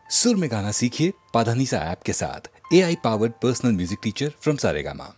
सुर में गाना सीखिए पाधानीसा ऐप के साथ। AI powered personal music teacher from Saregama.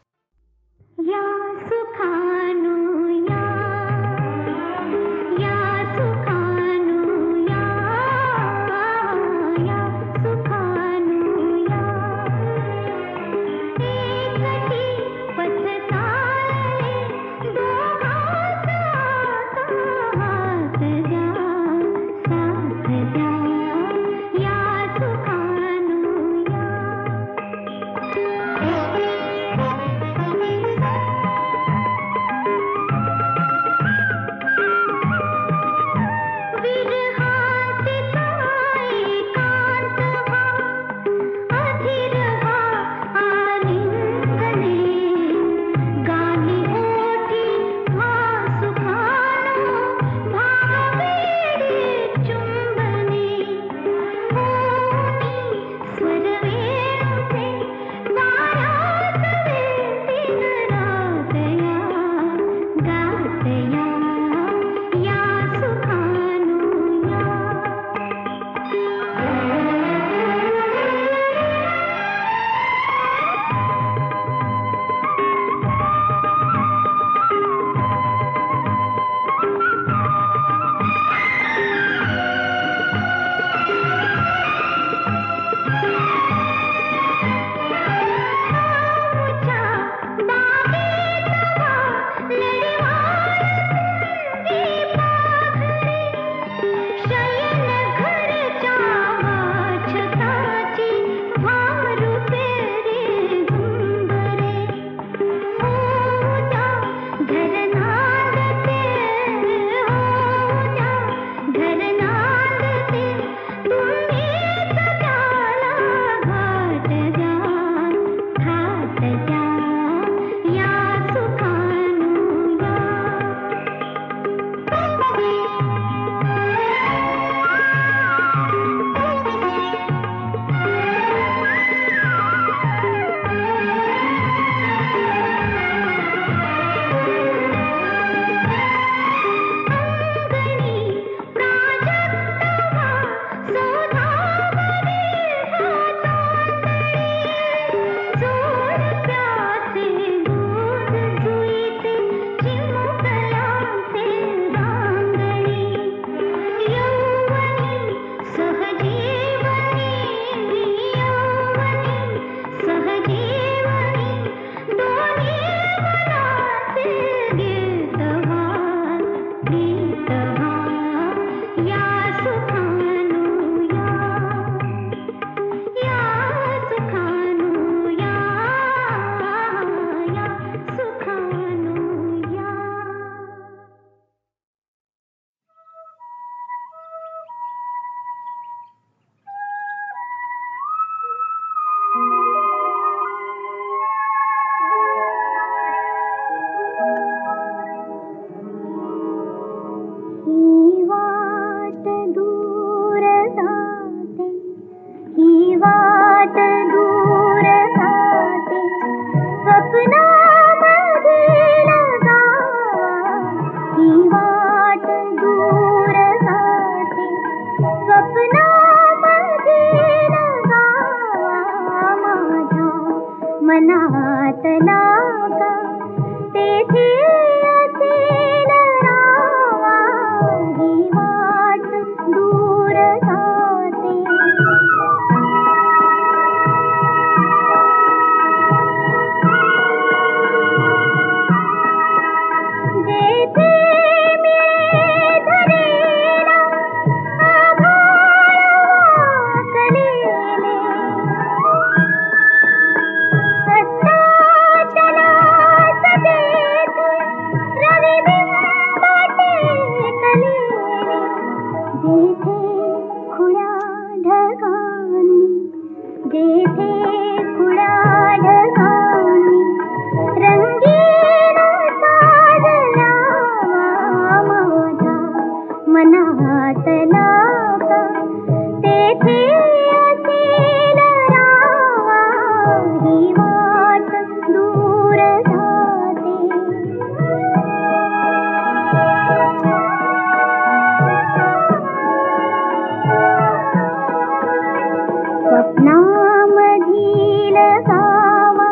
स्वप्नामधील गावा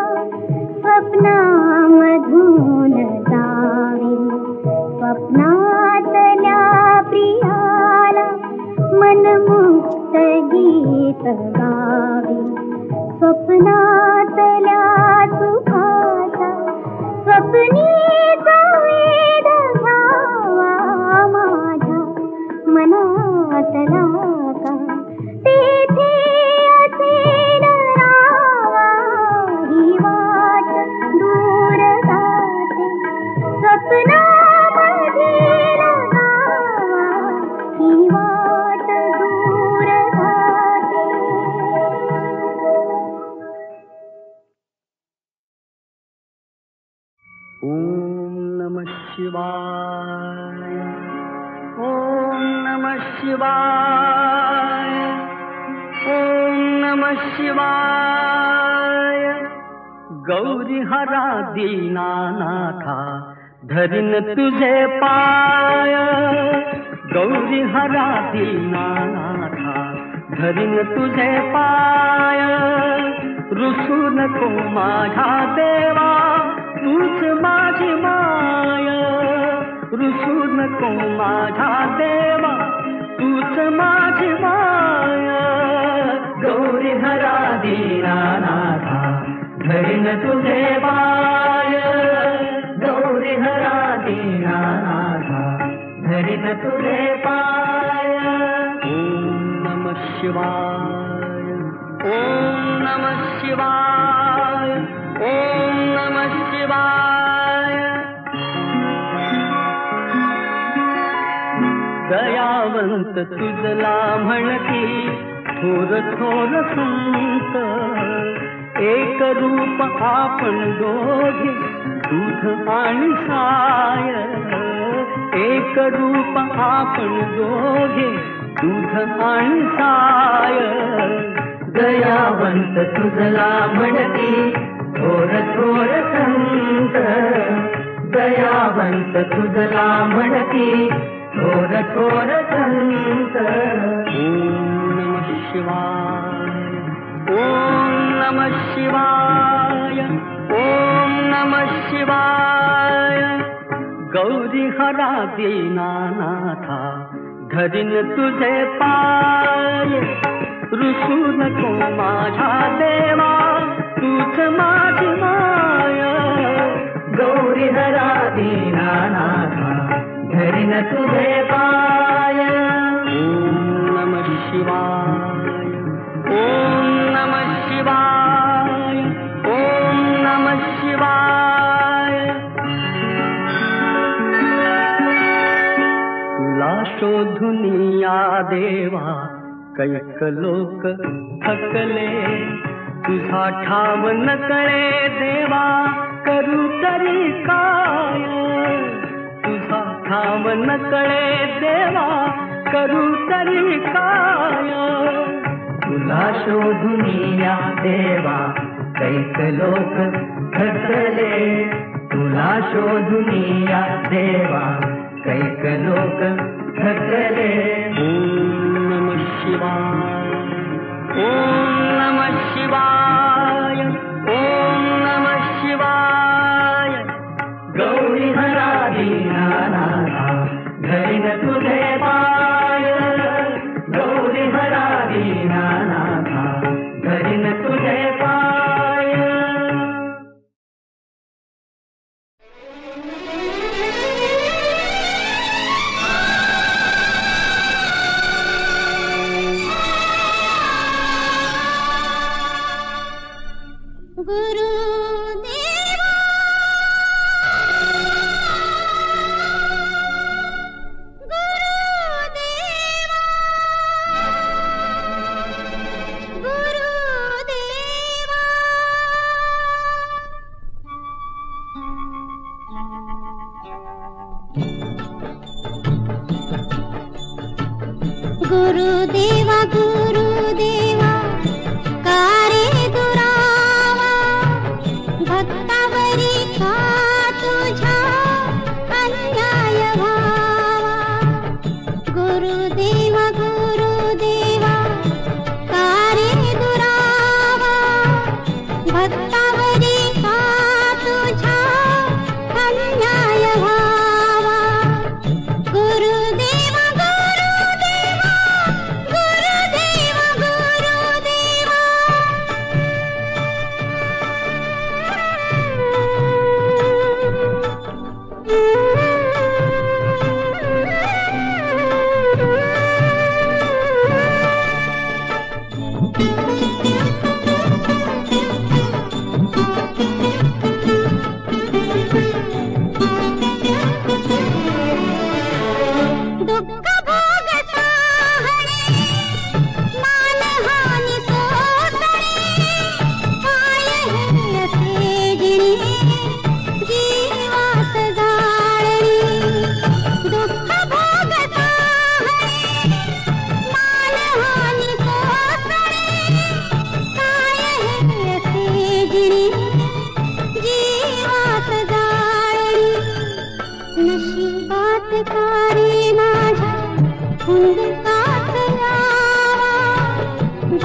स्वप्नामधून जावे स्वप्नातल्या प्रियाला मनमुक्त गीत गावे स्वप्नातल्या सुखाचा स्वप्नीचा वेध घ्यावा माझ्या मनातला का तेथे असेल रावा ही वाट दूर जाते स्वप्नामधील गावा ही वाट दूर जाते. ओम नमः शिवाय. ओम नमः शिवाय. ओम नमः शिवाय. गौरी हरा दीनानाथा धरिन तुझे पाय. गौरी हरा दीनानाथा धरिन तुझे पाय. रुसू नको माझ्या देवा तूच माझी माय. रुसू नको माझ्या देवा तूच माझी माय. गौरी हरा दीनानाथा धरिन तुझे पाय. गौरी हरा दीनानाथा धरिन तुझे पाय. ओम नमः शिवाय. ओम नमः शिवाय. ओम नमः शिवाय. दयावंत तुझला म्हणती थोर थोर संत. एक रूप आपण दोघे दूध आणि साय. एक रूप आपण दोघे दूध आणि साय. दयावंत तुझला म्हणती थोर थोर संत. दयावंत तुझला म्हणती थोर थोर संत. ओम नमः शिवाय. ओम नमः शिवाय. ओम नमः शिवाय. गौरी हरा दीनानाथा धरिन तुझे पाय. रुसू नको माझ्या देवा तूच माझी माय. गौरी हरा दीनानाथा धरिन तुझे पाय. ओम नमः शिवाय. ओम नमः शिवाय. ओम नमः शिवाय. तुला शोधून या देवा कैक लोक थकले. तुझा ठाव न कळे देवा करू तरी काय. तुझा ठाव न कळे देवा करू तरी काय. तुला शोधून या देवा कैक लोक थकले. तुला शोधून या देवा कैक लोक थकले. ओम नमः शिवाय. ओम नमः शिवाय. ओम नमः शिवाय. गौरी हरा दीनानाथा धरिन तुझे पाय. गौरी हरा दीनानाथा धरिन तुझे पाय.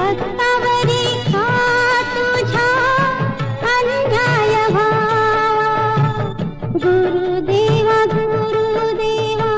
भक्तावरी का तुझा अन्याय व्हावा गुरुदेवा गुरुदेवा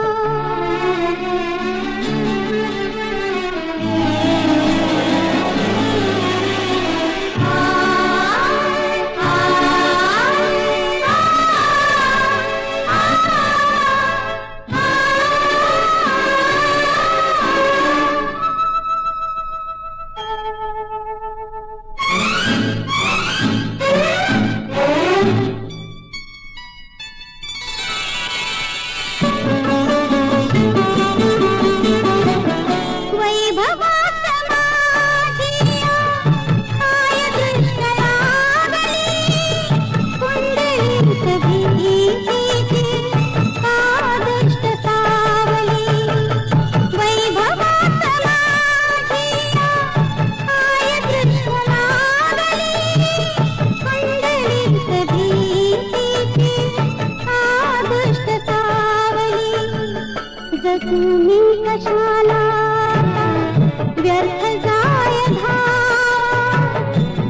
जखमी कशाला व्यर्थ जाय धावा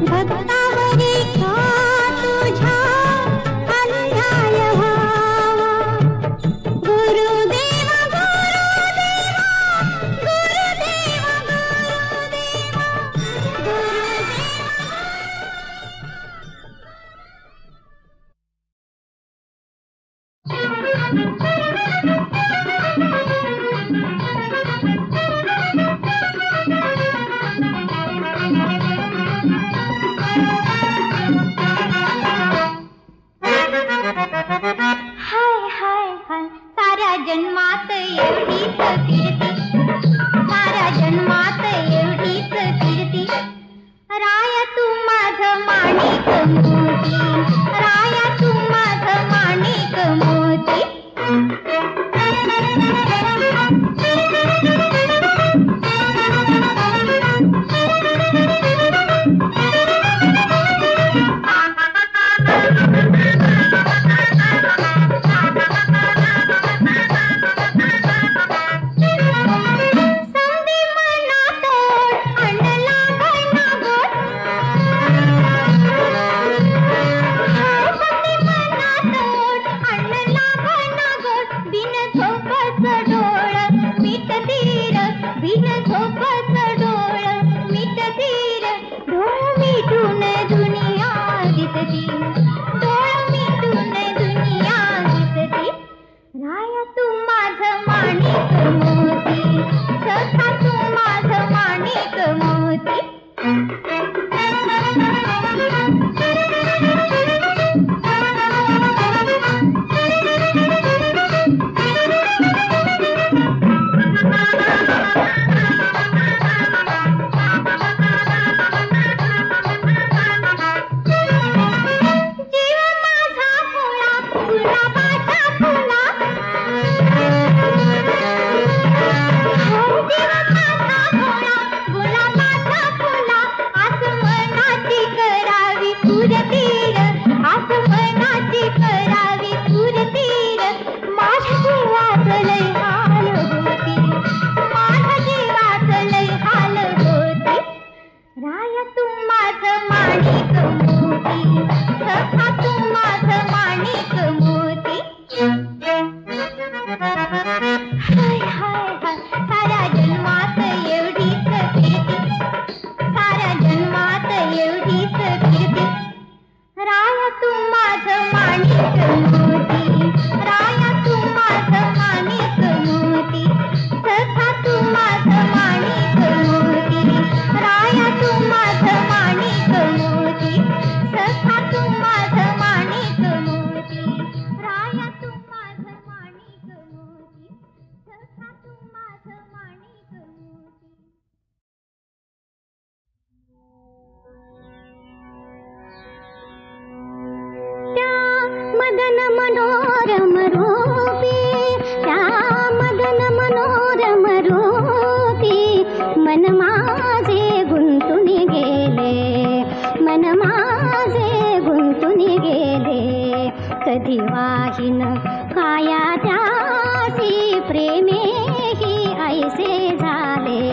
भक्तावरी का तुझा अन्याय व्हावा गुरुदेवा गुरुदेवा गुरुदेवा गुरुदेवा साऱ्या जन्मात एवढीच कीर्ती साऱ्या जन्मात एवढीच कीर्ती राया तू माझं माणिक मोती राया तू माझं माणिक मोती राया तू माझं माणिक मोती सखा तू माझं माणिक मोती मदन मनोरम रूपी त्या मदन मनोरम रूपी मन माझे गुंतून गेले मन माझे गुंतून गेले कधी वाहिन काया त्यासी प्रेमे ही ऐसे झाले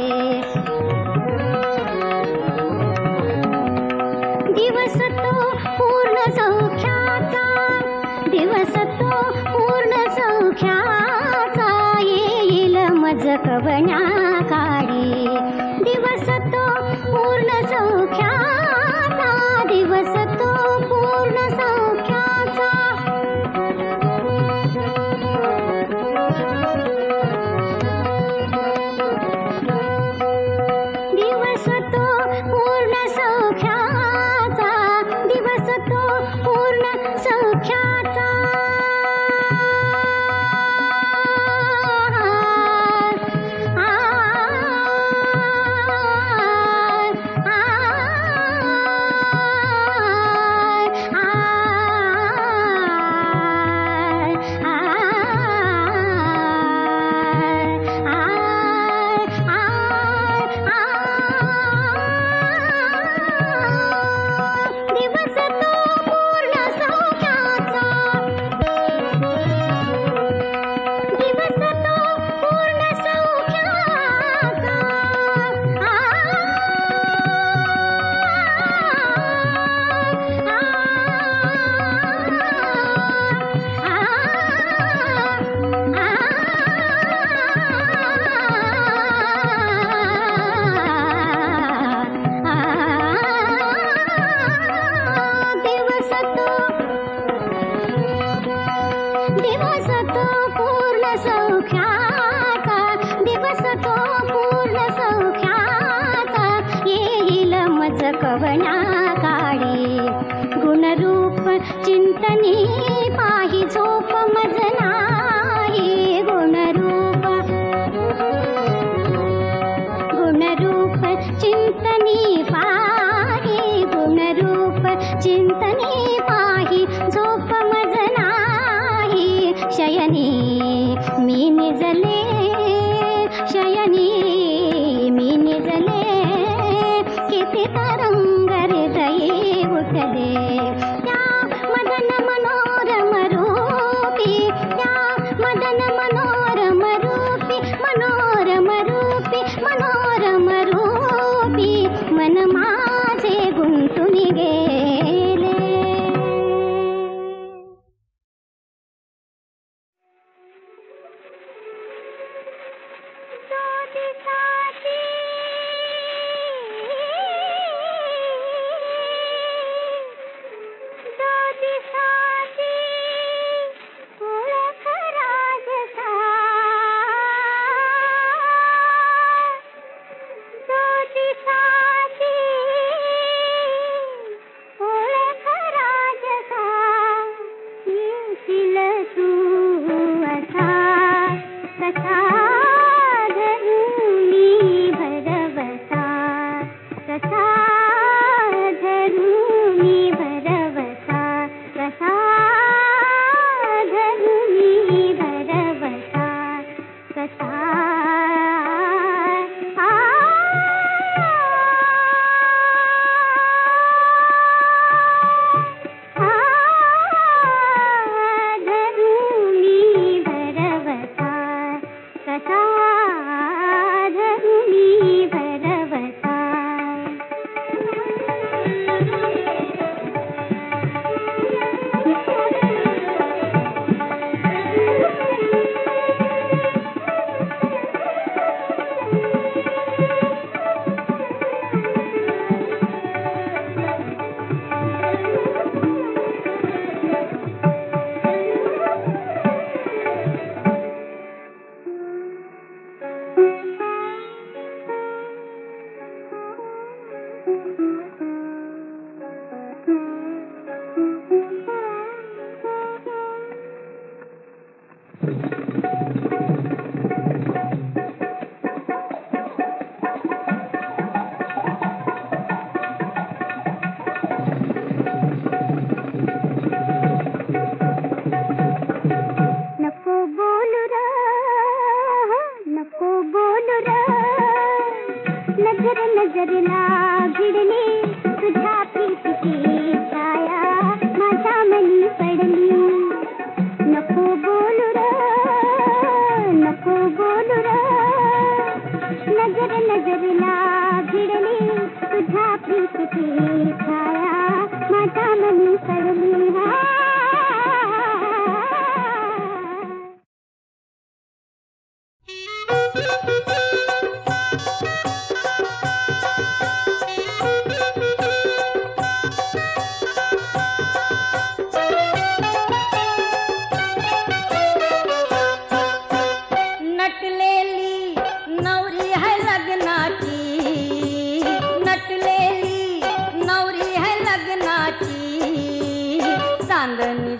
मज कवना काढी गुणरूप चिंतनी पाही झोप मज नाही गुणरूप चिंतनी पाही गुणरूप चिंतनी पाही झोप मज नाही शयनी मी निजले शयनी मी निजले किती तरंग हृदयी उठले त्या मदन मनोरम रूपी त्या मदन मनोरम रूपी मनोरम रूपी मनोरम रूपी मन माझे गुंतून गेले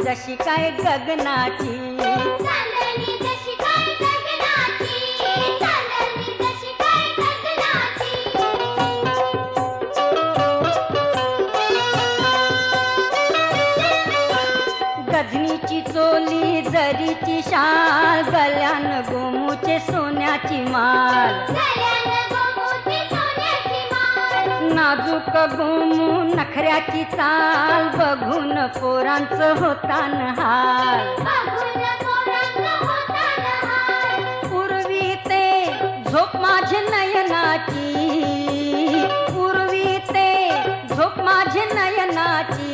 जशी काय गगनाची चांदणी जशी काय गगनाची चांदणी जशी काय गगनाची गजनीची चोली जरीची शाल गल्यान गोमूचे सोन्याची माल नाजूक गोमू नखऱ्याची चाल बघून पोरांचं होतान हाल पूर्वी ते झोप माझे नयनाची पूर्वी ते झोप माझे नयनाची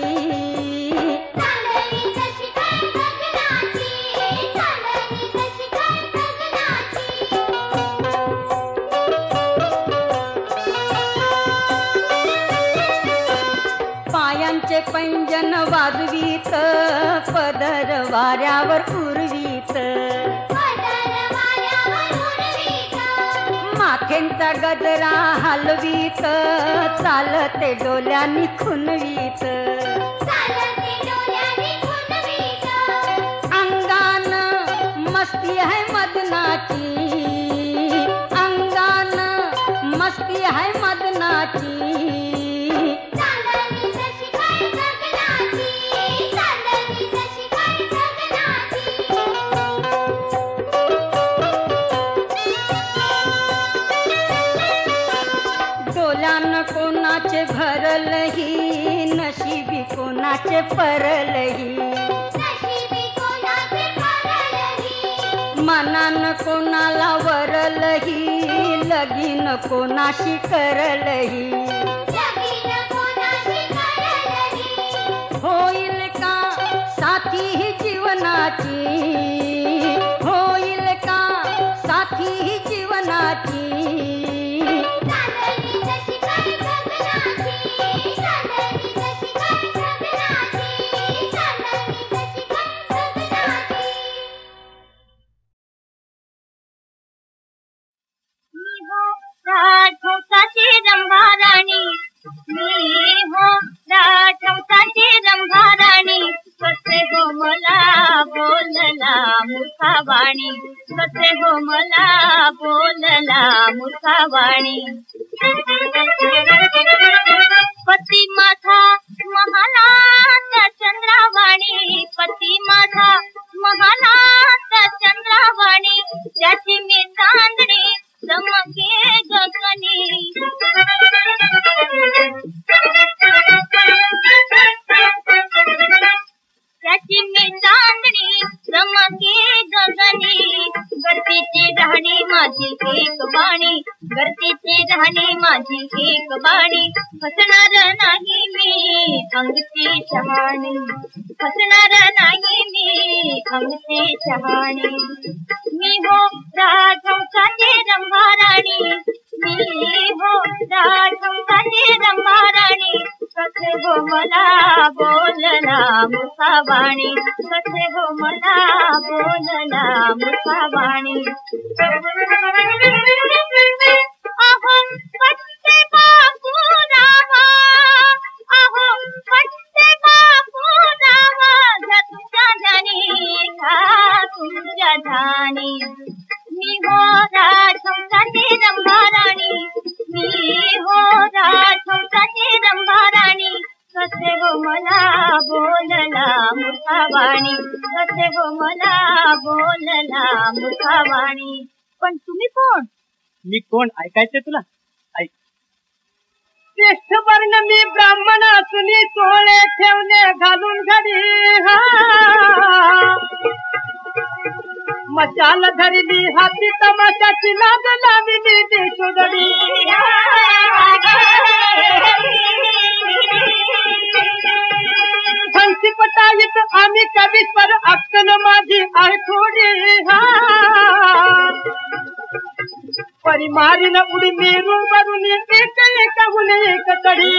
पायांचे पैंजन वाजवीत पदर वाऱ्यावर उर्वीत माथे बाहेंचा गजरा हलवीत चालते डोल्यानी खुनवीत चालते डोल्याने खुणवीत अंगान मस्ती है मदनाची अंगान मस्ती है मदनाची चांदणी जशी काय गगनाची चांदणी जशी काय गगनाची डोल्यान कोणाचे भरलही नशिबी कोणाचे परलही नशिबी कोणाचे भरलही मनान कोणाला वरलही लगीन कोणाशी करलही लगीन कोणाशी करलही होईल का साथी ही जीवनाची होईल का साथी ही जीवनाची चांदणी जशी काय गगनाची चांदणी जशी काय गगनाची चांदणी जशी काय गगनाची मी हो राजहंसाची रंभाराणी मी हो राजहंसाची रंभाराणी कसे हो मला बोलला मुखावाणी कसे हो मला बोलला मुखावाणी पती माझा महानाथ चंद्रावाणी पती माझा महानाथ चंद्रावाणी त्याची मी चांदणी चमके गगनी त्याची मी चांदणी चमके गगनी गरतीची राहणी माझी एक बाणी गरतीची राहणी माझी एक बाणी फसणार नाही मी अंगची शहाणी फसणार नाही मी अंगची शहाणी मी हो राजहंसाची रंभाराणी मी हो राजहंसाची रंभाराणी कसे हो मला बोलला मुखावाणी कसे हो मला बोलला मुखावाणी अहो पट्टे बापू रावा अहो पट्टे बापू रावा घ्या तुमच्या ध्यानी घ्या तुमच्या ध्यानी मी हो राजहंसाची रंभाराणी मी हो राजहंसाची रंभाराणी कसे हो मला बोलला मुखावाणी कसे हो मला बोलला मुखावाणी पण तुम्ही कोण मी कोण ऐकायचे तुला ऐक श्रेष्ठ वर्ण मी ब्राह्मण असून चोळे ठेवले घालून घरी मशाल धरली हाती तमाशाची लाग लावली देशोदरी हंसी पटाईत आम्ही कवीश्वर अक्षन माझी आहे थोडी परिमारीन उडी मेरू वरून एक एकहून एक तडी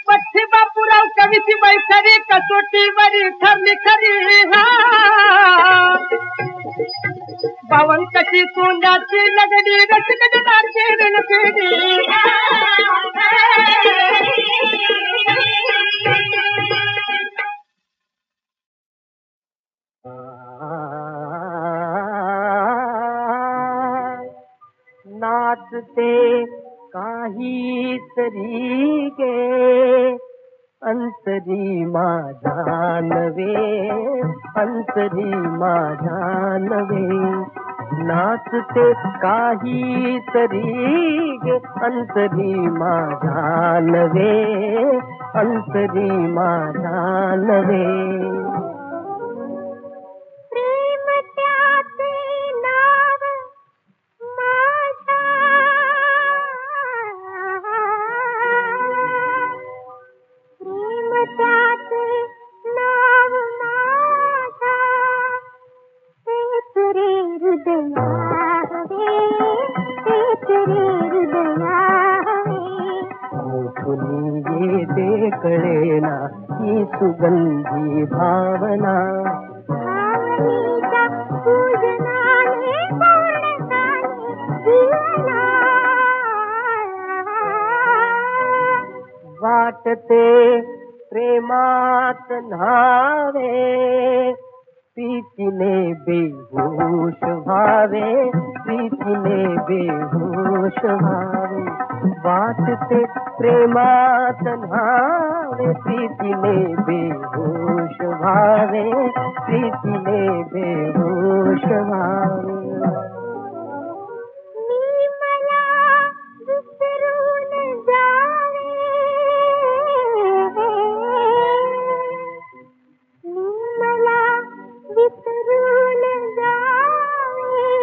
पठ्ठे बापूराव कवीची बैठरी कसोटीवरी ठरली खरी बावन कशी सोंडाची लगडी रसगडदार केरन पेढी नाचते काही तरी गे अंतरी माझा नवे अंतरी माझा नवे नाचते काही तरी गे अंतरी माझा नवे अंतरी माझा नवे प्रेम त्याचे नाव माझा प्रेम त्याचे नाव माझा तेच रे हृदया हवे तेच रे हृदया हवे फुली ये कळेना ही सुगंधी भावना भावनेच्या वाटते प्रेमात न्हावे, प्रीतीने बेहोश व्हावे, प्रीतीने बेहोश व्हावे. वाटते प्रेमात न्हावे, प्रीतीने बेहोश व्हावे, प्रीतीने बेहोश व्हावे. मी मला विसरून जावे, मी मला विसरून जावे,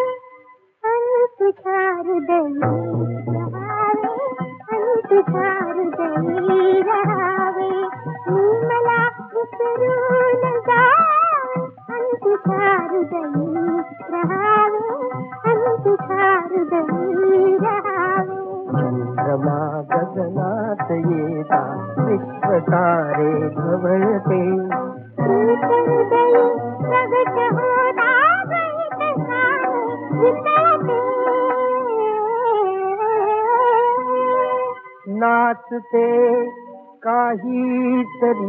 अन तुझ्या हृदयी रहावे, अन तुझ्या हृदयी रहावे. मी मला विसरून जावे, अन तुझ्या हृदयी रहावे, अन तुझ्या हृदयी रहावे. चंद्रमा गगनात येता विश्वतारे घवळते, प्रीत हृदयी प्रगट होता बैठ सारे विसरते. नाचते काहीतरी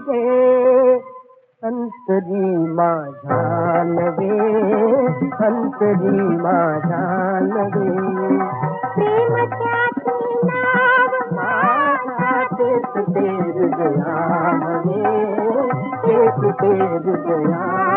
गे अंतरी माझ्या नवे, अंतरी माझ्या नवे. प्रेम त्याचे नाव माझा तेच ते हृदया नवे, तेच ते हृदया